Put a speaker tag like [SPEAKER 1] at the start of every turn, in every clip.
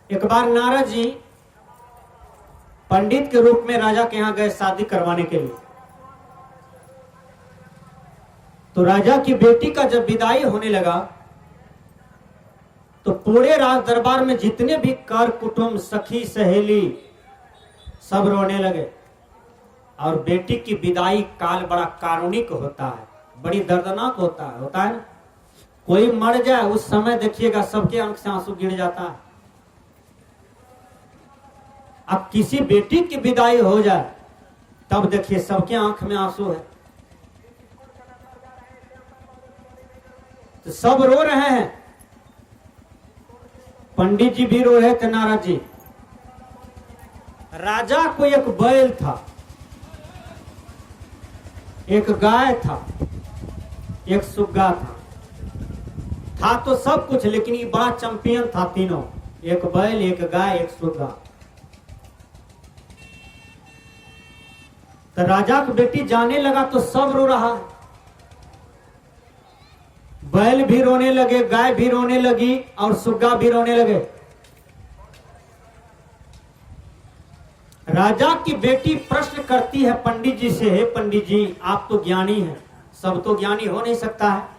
[SPEAKER 1] एक बार नारद जी पंडित के रूप में राजा के यहाँ गए शादी करवाने के लिए। तो राजा की बेटी का जब विदाई होने लगा तो पूरे राज दरबार में जितने भी कर कुटुंब सखी सहेली सब रोने लगे। और बेटी की विदाई काल बड़ा कारुणिक होता है, बड़ी दर्दनाक होता है ना। कोई मर जाए उस समय देखिएगा सबके आंख से आंसू गिर जाता है। अब किसी बेटी की विदाई हो जाए तब देखिए सबके आंख में आंसू है। तो सब रो रहे हैं, पंडित जी भी रो रहे थे, नारद जी। राजा को एक बैल था, एक गाय था, एक सुग्गा था तो सब कुछ, लेकिन ये बड़ा चैंपियन था तीनों, एक बैल, एक गाय, एक सुग्गा। तो राजा की बेटी जाने लगा तो सब रो रहा है। बैल भी रोने लगे, गाय भी रोने लगी और सुग्गा भी रोने लगे। राजा की बेटी प्रश्न करती है पंडित जी से, हे पंडित जी आप तो ज्ञानी हैं, सब तो ज्ञानी हो नहीं सकता है।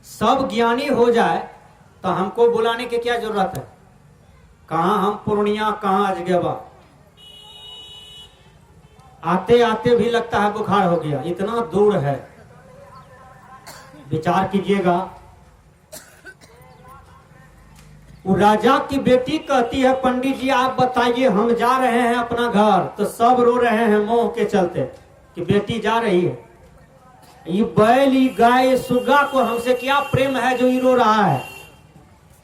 [SPEAKER 1] सब ज्ञानी हो जाए तो हमको बुलाने की क्या जरूरत है? कहां हम पूर्णिया, कहां अजगेबा। आते आते भी लगता है बुखार हो गया, इतना दूर है। विचार कीजिएगा। वो राजा की बेटी कहती है पंडित जी आप बताइए, हम जा रहे हैं अपना घर। तो सब रो रहे हैं मोह के चलते कि बेटी जा रही है। ये बैल, ये गाय, सुग्गा को हमसे क्या प्रेम है जो ये रो रहा है?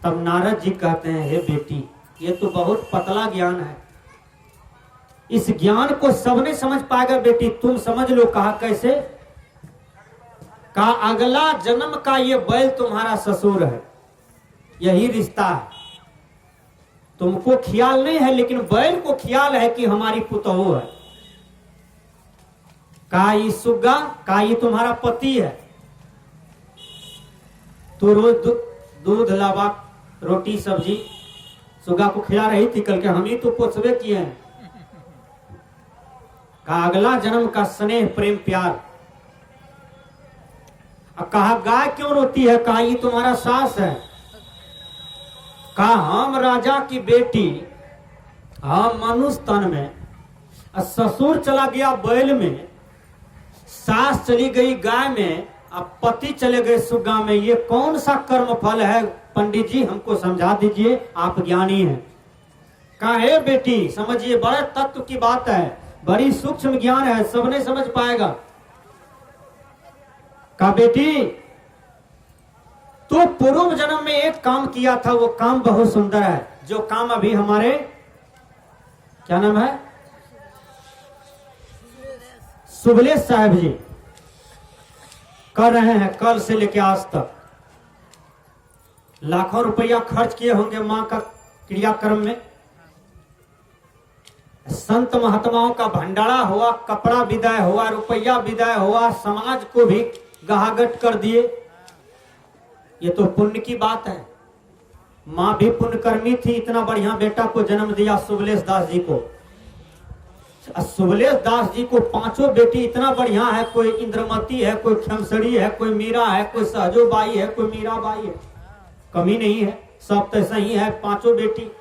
[SPEAKER 1] तब नारद जी कहते हैं, हे बेटी ये तो बहुत पतला ज्ञान है, इस ज्ञान को सब नहीं समझ पाएगा बेटी, तुम समझ लो। कहा कैसे? कहा अगला जन्म का ये बैल तुम्हारा ससुर है, यही रिश्ता है। तुमको ख्याल नहीं है लेकिन बैल को ख्याल है कि हमारी पुतहू है। कहा ये सुग्गा, कहा ये तुम्हारा पति है, तो रोज दूध लावा रोटी सब्जी सुग्गा को खिला रही थी, कल के हम ही तो पोसबे किए हैं। कहा अगला जन्म का स्नेह प्रेम प्यार। कहा गाय क्यों रोती है? कहा ये तुम्हारा सास है। कहा हम राजा की बेटी, हम मनुष्य तन में, ससुर चला गया बैल में, सास चली गई गाय में, अब पति चले गए सुग्गा में। ये कौन सा कर्म फल है पंडित जी, हमको समझा दीजिए, आप ज्ञानी हैं। कहा हे बेटी समझिए, बड़े तत्व की बात है, बड़ी सूक्ष्म ज्ञान है, सब नहीं समझ पाएगा। कहा बेटी तो पूर्व जन्म में एक काम किया था, वो काम बहुत सुंदर है, जो काम अभी हमारे क्या नाम है, सुबलेश साहब जी कर रहे हैं कल से लेकर आज तक। लाखों रुपया खर्च किए होंगे मां का क्रियाक्रम में। संत महात्माओं का भंडारा हुआ, कपड़ा विदाय हुआ, रुपया विदाय हुआ, समाज को भी गहागट कर दिए। ये तो पुण्य की बात है। मां भी पुण्यकर्मी थी, इतना बढ़िया बेटा को जन्म दिया सुबलेश दास जी को। सुबलेश दास जी को पांचों बेटी इतना बढ़िया है, कोई इंद्रमती है, कोई खेमसड़ी है, कोई मीरा है, कोई सहजोबाई है, कोई मीराबाई है, कमी नहीं है, सब तो सही है पांचों बेटी।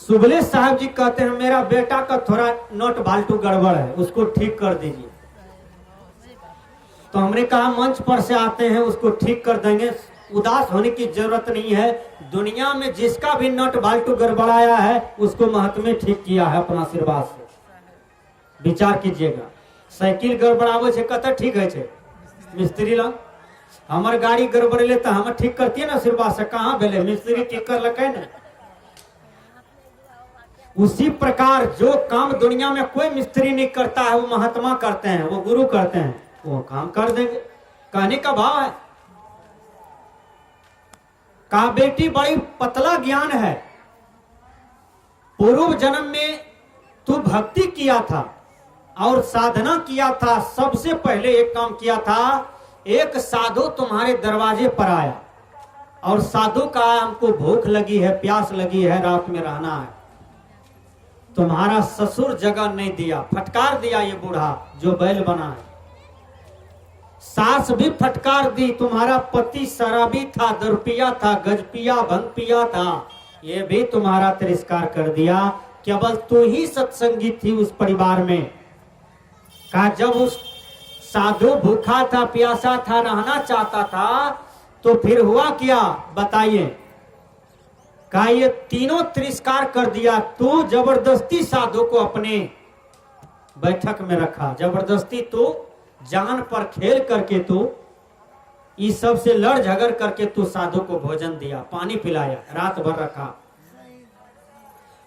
[SPEAKER 1] सुबलेश साहब जी कहते हैं मेरा बेटा का थोड़ा नट बाल्टू गड़बड़ है, उसको ठीक कर दीजिए। तो हमने कहा मंच पर से आते हैं, उसको ठीक कर देंगे, उदास होने की जरूरत नहीं है। दुनिया में जिसका भी नट बाल्टू गड़बड़ाया है उसको महत्व में ठीक किया है अपना आशीर्वाद से। विचार कीजिएगा, साइकिल गड़बड़ावे से कहता ठीक है मिस्त्री ला, हमार गाड़ी गड़बड़ेले तो हम ठीक करती है ना आशीर्वाद से, कहाँ भेले मिस्त्री ठीक कर लगे ना। उसी प्रकार जो काम दुनिया में कोई मिस्त्री नहीं करता है वो महात्मा करते हैं, वो गुरु करते हैं, वो काम कर देंगे। कहने का भाव है। कहा बेटी बड़ी पतला ज्ञान है, पूर्व जन्म में तू भक्ति किया था और साधना किया था। सबसे पहले एक काम किया था एक साधु तुम्हारे दरवाजे पर आया और साधु का हमको भूख लगी है, प्यास लगी है, रात में रहना है। तुम्हारा ससुर जगह नहीं दिया, फटकार दिया ये बूढ़ा जो बैल बना है। सास भी फटकार दी, तुम्हारा पति शराबी था, दरपिया था, गजपिया, भंगपिया था, ये भी तुम्हारा तिरस्कार कर दिया। केवल तू ही सत्संगी थी उस परिवार में। कहा जब उस साधु भूखा था, प्यासा था, रहना चाहता था, तो फिर हुआ क्या बताइए। कहा ये तीनों तिरस्कार कर दिया। तू जबरदस्ती साधु को अपने बैठक में रखा, जबरदस्ती तू जान पर खेल करके तू इस सब से लड़ झगड़ करके तू साधु को भोजन दिया, पानी पिलाया, रात भर रखा।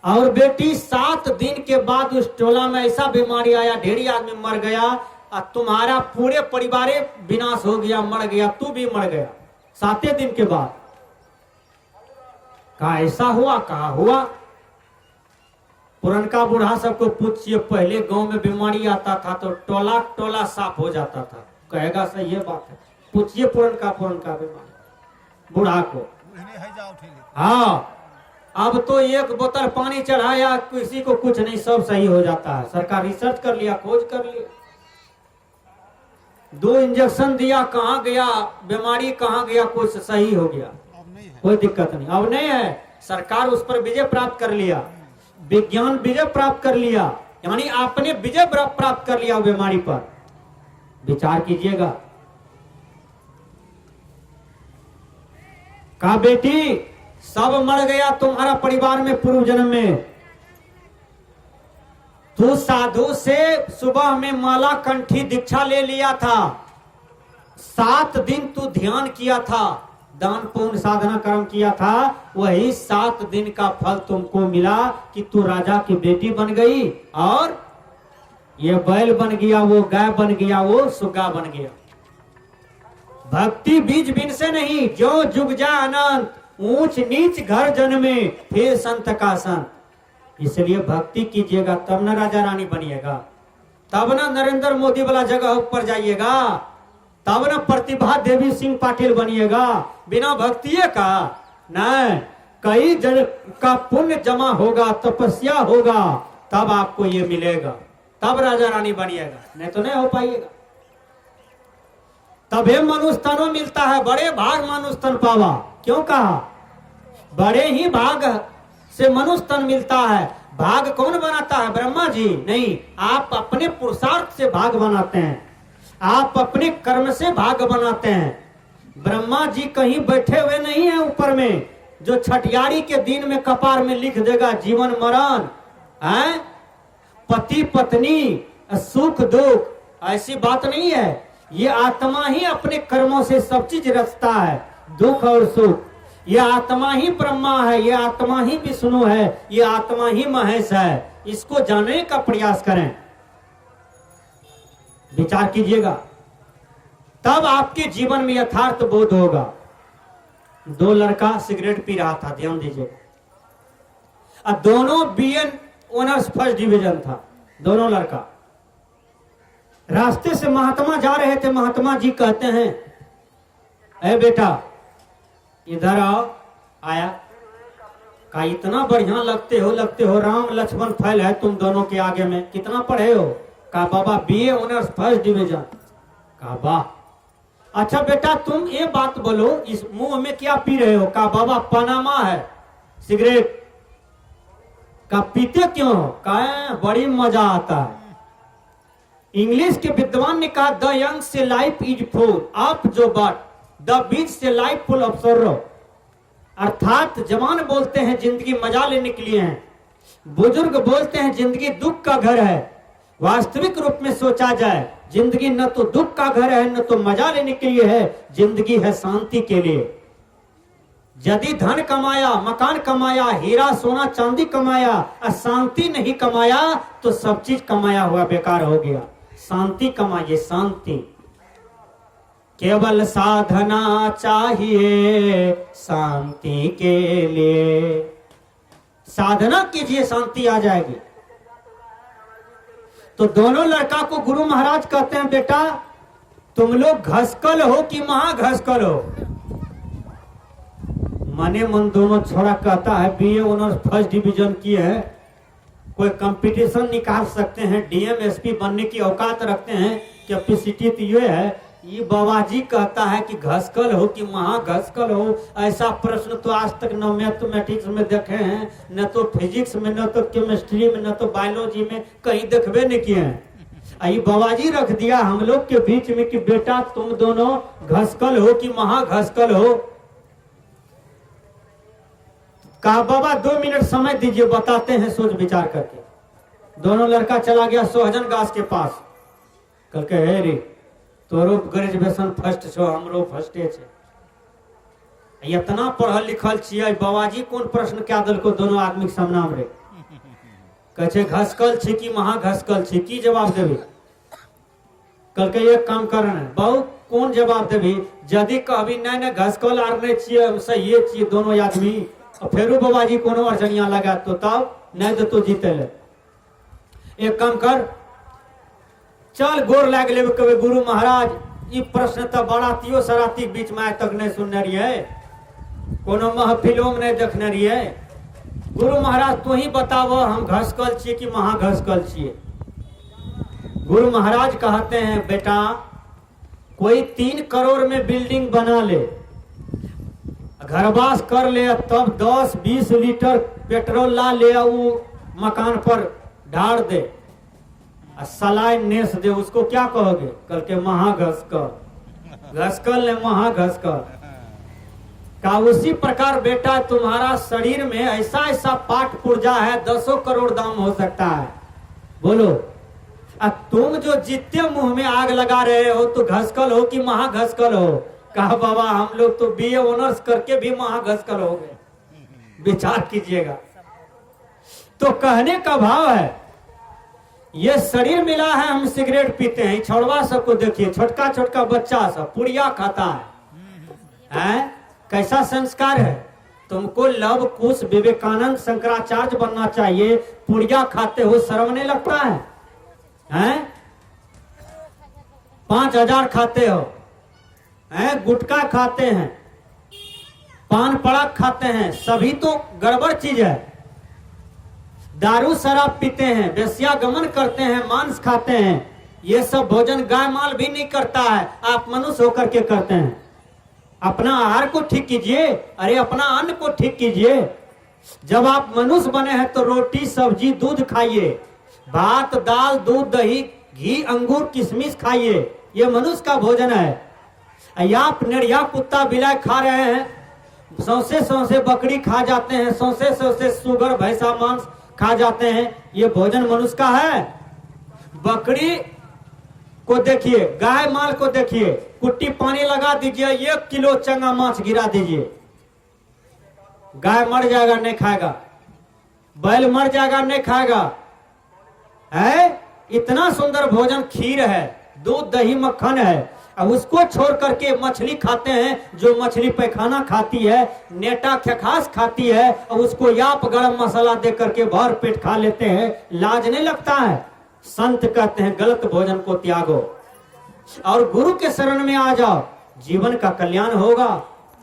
[SPEAKER 1] और बेटी 7 दिन के बाद उस टोला में ऐसा बीमारी आया, ढेरी आदमी मर गया और तुम्हारा पूरे परिवार विनाश हो गया, मर गया, तू भी मर गया 7 दिन के बाद। कहा ऐसा हुआ? कहा हुआ। पुरनका बूढ़ा सबको पूछिए, पहले गांव में बीमारी आता था तो टोला टोला साफ हो जाता था। कहेगा सही ये बात है, पूछिए पुरनका बीमारी बूढ़ा को। हाँ, अब तो एक बोतल पानी चढ़ाया, किसी को कुछ नहीं, सब सही हो जाता है। सरकार रिसर्च कर लिया, खोज कर लिया। 2 इंजेक्शन दिया, कहाँ गया बीमारी, कहाँ गया, कुछ सही हो गया, कोई दिक्कत नहीं। अब नहीं है, सरकार उस पर विजय प्राप्त कर लिया, विज्ञान विजय प्राप्त कर लिया, यानी आपने विजय प्राप्त कर लिया बीमारी पर। विचार कीजिएगा। कहा बेटी सब मर गया तुम्हारा परिवार में पूर्व जन्म में। तू साधु से सुबह में माला कंठी दीक्षा ले लिया था, 7 दिन तू ध्यान किया था, दान पुण्य साधना कर्म किया था, वही 7 दिन का फल तुमको मिला कि तू राजा की बेटी बन गई और ये बैल बन गया, वो गाय बन गया, वो सुग्गा बन गया। भक्ति बीज बिन से नहीं, जो जुग जा अनंत, ऊंच नीच घर जन्मे, फिर संत का संत। इसलिए भक्ति कीजिएगा तब न राजा रानी बनिएगा, तब न नरेंद्र मोदी वाला जगह ऊपर जाइएगा, तब न प्रतिभा देवी सिंह पाटिल बनिएगा। बिना भक्ति का नहीं, कई जन का पुण्य जमा होगा, तपस्या होगा, तब आपको ये मिलेगा, तब राजा रानी बनिएगा, नहीं तो नहीं हो पाइएगा। तबे मनुष्य तनो मिलता है, बड़े भाग मनुष्य तन पावा। क्यों कहा? बड़े ही भाग से मनुष्य तन मिलता है। भाग कौन बनाता है? ब्रह्मा जी नहीं, आप अपने पुरुषार्थ से भाग बनाते हैं, आप अपने कर्म से भाग बनाते हैं। ब्रह्मा जी कहीं बैठे हुए नहीं है ऊपर में, जो छठियारी के दिन में कपार में लिख देगा जीवन मरण है, पति पत्नी, सुख दुख, ऐसी बात नहीं है। ये आत्मा ही अपने कर्मों से सब चीज रचता है, दुख और सुख। ये आत्मा ही ब्रह्मा है, ये आत्मा ही विष्णु है, ये आत्मा ही महेश है। इसको जानने का प्रयास करें, विचार कीजिएगा, तब आपके जीवन में यथार्थ बोध होगा। 2 लड़का सिगरेट पी रहा था, ध्यान दीजिएगा, दोनों बीए ऑनर्स फर्स्ट डिवीजन था, दोनों लड़का। रास्ते से महात्मा जा रहे थे, महात्मा जी कहते हैं, ए बेटा इधर आओ। आया, कहा इतना बढ़िया लगते हो, राम लक्ष्मण फैल है तुम दोनों के आगे में, कितना पढ़े हो? कहा बाबा बीए ऑनर्स फर्स्ट डिवीजन। कहा वाह, अच्छा बेटा तुम ये बात बोलो, इस मुंह में क्या पी रहे हो? कहा बाबा पनामा है सिगरेट। कहा पीते क्यों हो? कहा बड़ी मजा आता है। इंग्लिश के विद्वान ने कहा द यंग से लाइफ इज फुल ऑफ जो बट द बीच से लाइफ फुल ऑफ सोरो। अर्थात जवान बोलते हैं जिंदगी मजा लेने के लिए है, बुजुर्ग बोलते हैं जिंदगी दुख का घर है। वास्तविक रूप में सोचा जाए, जिंदगी न तो दुख का घर है, न तो मजा लेने के लिए है, जिंदगी है शांति के लिए। यदि धन कमाया, मकान कमाया, हीरा सोना चांदी कमाया, अशांति नहीं कमाया तो सब चीज कमाया हुआ बेकार हो गया। शांति कमाइए, शांति। केवल साधना चाहिए शांति के लिए, साधना कीजिए शांति आ जाएगी। तो दोनों लड़का को गुरु महाराज कहते हैं बेटा तुम लोग घसकल हो कि महाघसकल हो। मने मन दोनों छोड़ा कहता है बीए ऑनर्स फर्स्ट डिवीजन किए है, कोई कंपटीशन निकाल सकते हैं, डीएम एसपी बनने की औकात रखते हैं, कैपेसिटी तो ये है। ये बाबाजी कहता है कि घसकल हो कि महाघसकल हो। ऐसा प्रश्न तो आज तक न मैथमेटिक्स में देखे हैं, न तो फिजिक्स में, न तो केमिस्ट्री में, न तो बायोलॉजी में, कहीं देखबे नहीं किए हैं। ये बाबाजी रख दिया हम लोग के बीच में कि बेटा तुम दोनों घसकल हो कि महाघसकल हो। कहा बाबा 2 मिनट समय दीजिए, बताते हैं सोच विचार करके। दोनों लड़का चला गया सोहजन गाछ के पास। कल के हे रे तोरो ग्रेजुएशन फर्स्ट छो, हमरो फर्स्टे छे, इतना पढ़ल लिखल छियै, बाबाजी कोन प्रश्न क्या दिलको दोनों आदमी के सामने में रे? कहे घसकल छी कि महाघसकल छी, की जवाब देबी? कल के एक काम करना है बहु, कोन जवाब देबी? यदि कहबी नहीं नहीं घसकल आर नहीं छियै, सही छियै दोनों आदमी, फेरू बाबाजी कोनो अड़चनिया लगा तो तब नहीं दे तो जीते ले। एक काम कर, चल गोर लाग लेबे, कहे गुरु महाराज ये प्रश्न तो बारातियों सराती बीच में आज तक नहीं सुनने रहिए, कोनो महफिलों में नहीं देखने रहिए। गुरु महाराज तू ही बताओ हम घसकल छिए कि महाघसकल छिए? गुरु महाराज कहते हैं बेटा कोई 3 करोड़ में बिल्डिंग बना ले, घरवास कर ले, तब 10-20 लीटर पेट्रोल ला ले, वो मकान पर ढार दे, सलाइन नेस दे, उसको क्या कहोगे? कल के महाघसकल। घसकल ने महाघसकल का। उसी प्रकार बेटा तुम्हारा शरीर में ऐसा ऐसा पाठ पुर्जा है, 10 करोड़ दाम हो सकता है। बोलो तुम जो जितने मुंह में आग लगा रहे हो तो घसकल हो कि महाघसकल हो? कहा बाबा हम लोग तो बीए ऑनर्स करके भी महाघसकल हो गए, विचार कीजिएगा। तो कहने का भाव है ये शरीर मिला है, हम सिगरेट पीते हैं, छोड़वा सबको देखिए, छोटका छोटका बच्चा सब पुड़िया खाता है, कैसा संस्कार है? तुमको लव कुश विवेकानंद शंकराचार्य बनना चाहिए, पुड़िया खाते हो शर्म नहीं लगता है? 5,000 खाते हो, गुटखा खाते हैं, पान पराग खाते हैं, सभी तो गड़बड़ चीज है। दारू शराब पीते हैं, वेश्यागमन करते हैं, मांस खाते हैं, ये सब भोजन गाय माल भी नहीं करता है, आप मनुष्य होकर के करते हैं। अपना आहार को ठीक कीजिए, अरे अपना अन्न को ठीक कीजिए। जब आप मनुष्य बने हैं तो रोटी सब्जी दूध खाइए, भात दाल दूध दही घी अंगूर किशमिश खाइए, ये मनुष्य का भोजन है। आप निरिया कुत्ता बिलाई खा रहे हैं, सौसे सौसे बकरी खा जाते हैं, सौसे सौसे सुगर भैंसा मांस खा जाते हैं, ये भोजन मनुष्य का है? बकरी को देखिए, गाय माल को देखिए, कुट्टी पानी लगा दीजिए, 1 किलो चंगा मांस गिरा दीजिए, गाय मर जाएगा नहीं खाएगा, बैल मर जाएगा नहीं खाएगा। है इतना सुंदर भोजन खीर है, दूध दही मक्खन है, अब उसको छोड़ करके मछली खाते हैं, जो मछली पैखाना खाती है, नेटा खखास खाती है, और उसको याप गरम मसाला दे करके भर पेट खा लेते हैं, लाज नहीं लगता है? संत कहते हैं गलत भोजन को त्यागो और गुरु के शरण में आ जाओ, जीवन का कल्याण होगा।